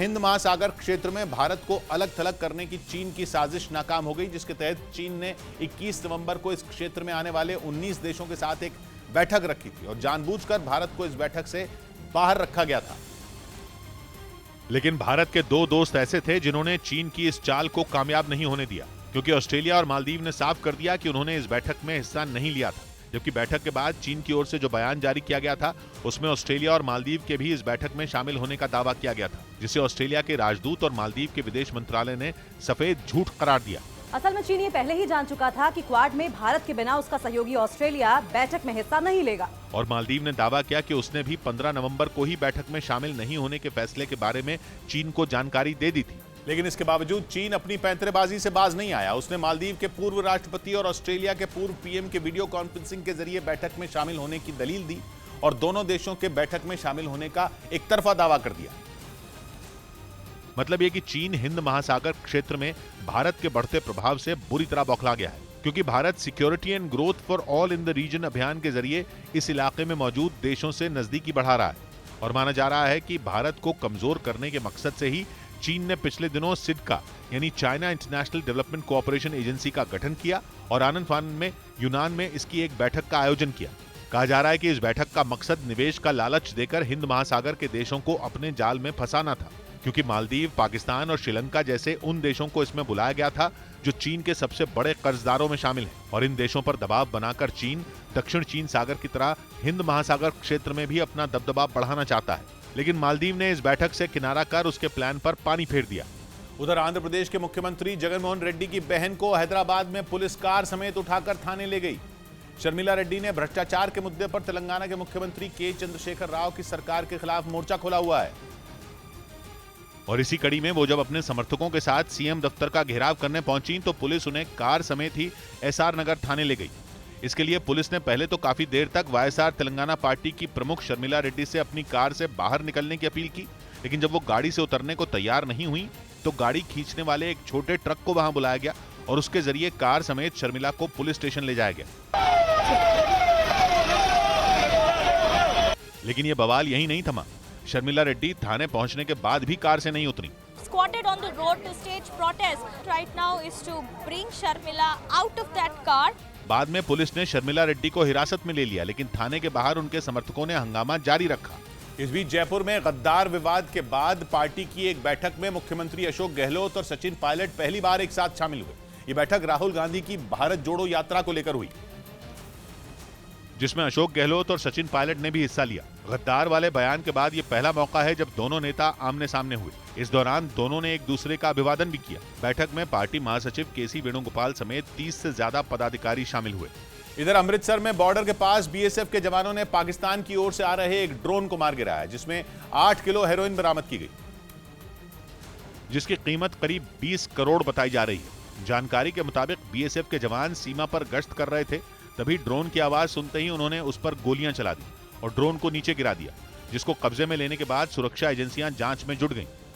हिंद महासागर क्षेत्र में भारत को अलग थलग करने की चीन की साजिश नाकाम हो गई, जिसके तहत चीन ने 21 नवंबर को इस क्षेत्र में आने वाले 19 देशों के साथ एक बैठक रखी थी और जानबूझकर भारत को इस बैठक से बाहर रखा गया था। लेकिन भारत के दो दोस्त ऐसे थे जिन्होंने चीन की इस चाल को कामयाब नहीं होने दिया, क्योंकि ऑस्ट्रेलिया और मालदीव ने साफ कर दिया कि उन्होंने इस बैठक में हिस्सा नहीं लिया था। जबकि बैठक के बाद चीन की ओर से जो बयान जारी किया गया था, उसमें ऑस्ट्रेलिया और मालदीव के भी इस बैठक में शामिल होने का दावा किया गया था, जिसे ऑस्ट्रेलिया के राजदूत और मालदीव के विदेश मंत्रालय ने सफेद झूठ करार दिया। असल में चीन ये पहले ही जान चुका था कि क्वाड में भारत के बिना उसका सहयोगी ऑस्ट्रेलिया बैठक में हिस्सा नहीं लेगा। और मालदीव ने दावा किया कि उसने भी 15 नवंबर को ही बैठक में शामिल नहीं होने के फैसले के बारे में चीन को जानकारी दे दी थी। लेकिन इसके बावजूद चीन अपनी पैंतरेबाजी से बाज नहीं आया। उसने मालदीव के पूर्व राष्ट्रपति और ऑस्ट्रेलिया के पूर्व पीएम के वीडियो कॉन्फ्रेंसिंग के जरिए बैठक में शामिल होने की दलील दी और दोनों देशों के बैठक में शामिल होने का एक तरफा दावा कर दिया। मतलब ये कि चीन हिंद महासागर क्षेत्र में भारत के बढ़ते प्रभाव से बुरी तरह बौखला गया है, क्योंकि Bharat security and growth for all in the region अभियान के जरिए इस इलाके में मौजूद देशों से नजदीकी बढ़ा रहा है। और माना जा रहा है कि भारत को कमजोर करने के मकसद से ही चीन ने पिछले दिनों सिडका यानी China international development cooperation agency का गठन किया और आनंद फानन में यूनान में इसकी एक बैठक का आयोजन किया। कहा जा रहा है कि इस बैठक का मकसद निवेश का लालच देकर हिंद महासागर के देशों को अपने जाल में फंसाना था, क्योंकि मालदीव, पाकिस्तान और श्रीलंका जैसे उन देशों को इसमें बुलाया गया था जो चीन के सबसे बड़े कर्जदारों में शामिल हैं। और इन देशों पर दबाव बनाकर चीन दक्षिण चीन सागर की तरह हिंद महासागर क्षेत्र में भी अपना दबदबा बढ़ाना चाहता है। लेकिन मालदीव ने इस बैठक से किनारा कर उसके प्लान पर पानी फेर दिया। उधर आंध्र प्रदेश के मुख्यमंत्री जगनमोहन रेड्डी की बहन को हैदराबाद में पुलिस कार समेत उठाकर थाने ले गई। शर्मिला रेड्डी ने भ्रष्टाचार के मुद्दे पर तेलंगाना के मुख्यमंत्री के चंद्रशेखर राव की सरकार के खिलाफ मोर्चा खोला हुआ है। और इसी कड़ी में वो जब अपने समर्थकों के साथ सीएम दफ्तर का घेराव करने पहुंची तो पुलिस उन्हें कार समेत ही एसआर नगर थाने ले गई। इसके लिए पुलिस ने पहले तो काफी देर तक वाईएसआर तेलंगाना पार्टी की प्रमुख शर्मिला रेड्डी से अपनी कार से बाहर निकलने की अपील की, लेकिन जब वो गाड़ी से उतरने को तैयार नहीं हुई तो गाड़ी खींचने वाले एक छोटे ट्रक को वहां बुलाया गया और उसके जरिए कार समेत शर्मिला को पुलिस स्टेशन ले जाया गया। लेकिन ये बवाल यही नहीं थमा। शर्मिला रेड्डी थाने पहुंचने के बाद भी कार से नहीं उतरी। Squatted on the road to stage protest right now is to bring Sharmila out of that car. बाद में पुलिस ने शर्मिला रेड्डी को हिरासत में ले लिया, लेकिन थाने के बाहर उनके समर्थकों ने हंगामा जारी रखा। इस बीच जयपुर में गद्दार विवाद के बाद पार्टी की एक बैठक में मुख्यमंत्री अशोक गहलोत और सचिन पायलट पहली बार एक साथ शामिल हुए। ये बैठक राहुल गांधी की भारत जोड़ो यात्रा को लेकर हुई, जिसमें अशोक गहलोत और सचिन पायलट ने भी हिस्सा लिया। गद्दार वाले बयान के बाद ये पहला मौका है जब दोनों नेता आमने सामने हुए। इस दौरान दोनों ने एक दूसरे का अभिवादन भी किया। बैठक में पार्टी महासचिव केसी वेणुगोपाल समेत 30 से ज्यादा पदाधिकारी शामिल हुए। इधर अमृतसर में बॉर्डर के पास बीएसएफ के जवानों ने पाकिस्तान की ओर से आ रहे एक ड्रोन को मार गिराया, जिसमें 8 किलो हेरोइन बरामद की गई, जिसकी कीमत करीब 20 करोड़ बताई जा रही है। जानकारी के मुताबिक बीएसएफ के जवान सीमा पर गश्त कर रहे थे, तभी ड्रोन की आवाज सुनते ही उन्होंने उस पर गोलियां चला दी और ड्रोन को नीचे गिरा दिया, जिसको कब्जे में लेने के बाद सुरक्षा एजेंसियां जांच में जुट गईं।